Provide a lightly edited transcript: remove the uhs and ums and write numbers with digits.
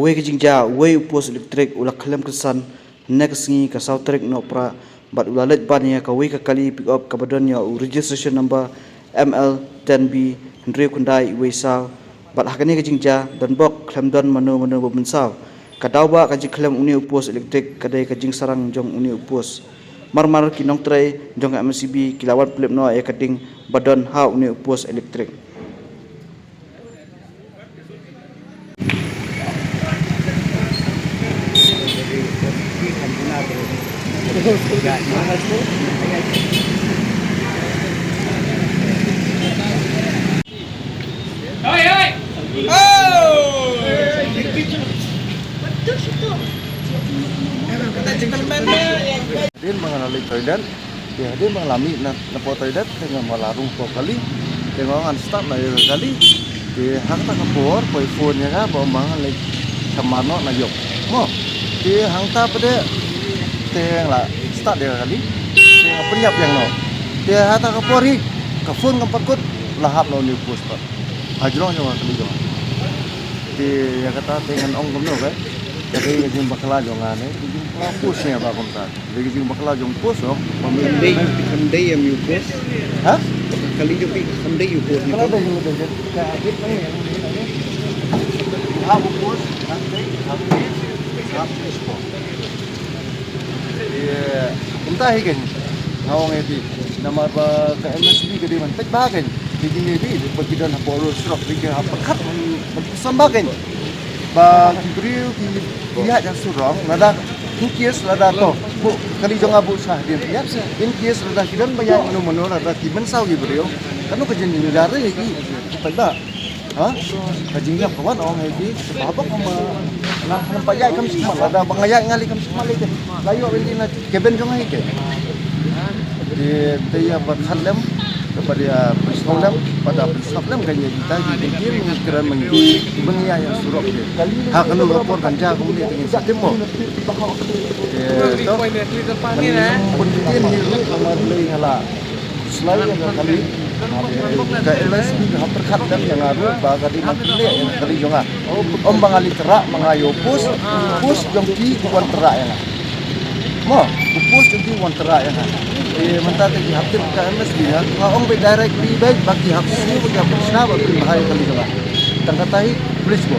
Kawai kejingja wei upos elektrik ulah kelem kesan next ngi ka sautrek no pra bat ulalet ban ya kawai ka kali pick up kabadon ya registration number ML10B Hendri Kundai Weisal bat hakani kejingja dan bok klem don mano bensal kadau ba kaji klem uni upos elektrik kadai kajing sarang jong uni upos marmar kinong tray jong MCB kilawan plep no ya kading badon ha uni upos elektrik. Din mengenali toilet, dia dia mengalami napo toilet dengan malarung po kali, dengan start na kali, dia hang tak kapor, poi phone nya ka, bawa mangan lagi kamano na yok, mo, dia hang tak pada, dia lah start dia kali, dia penyap yang no, dia hang tak kapori, ke phone kampakut lahap no ni post pak, hajrong jangan kali jangan, dia kata dengan ong kamno kan. Jadi yang bakal jongan ni, pusnya apa kontak. Jadi yang bakal jong pus, Kandai yang upos. hah? Kali jo kandai upos. Kalau ada yang ada kayak adit kan yang aku pus, nanti aku sport. Iya, entah kan, ngawang itu. Nama apa ke MSB ke di mana? Tak bahagian. Jadi ni bagi dan polos rock, bagi apa kat sambakan. Ba kibriu lihat yang surang lada kies lada to bu kali jong abu sah dia ya in kies lada kidan bayar menu lada kimen saw kibriu kanu kajen ni lada lagi pada ha kajingnya kawan orang lagi sebab apa nak nampak ya kam semua lada bangaya ngali kam semua lagi layu beli keben jong ai ke di dia berkhalam kepada Islam pada Islam kayaknya kita dipikir mengikiran mengiya yang surok dia. Hak anu lapor ganja kemudian dengan sistem mo. Itu pendidikan hidup amalai hala. Selain yang kali KLSB hak perkat dan yang ada bagadi makle yang kali jonga. Om bangali terak mengayo pus jongki kuan terak yang. Mo, pus jongki kuan terak yang. Mentah tadi hafir KMS dia, orang berdirect lebih baik bagi hafir ini bagi hafir sana bagi bahaya kali juga. Tangkatai, please go.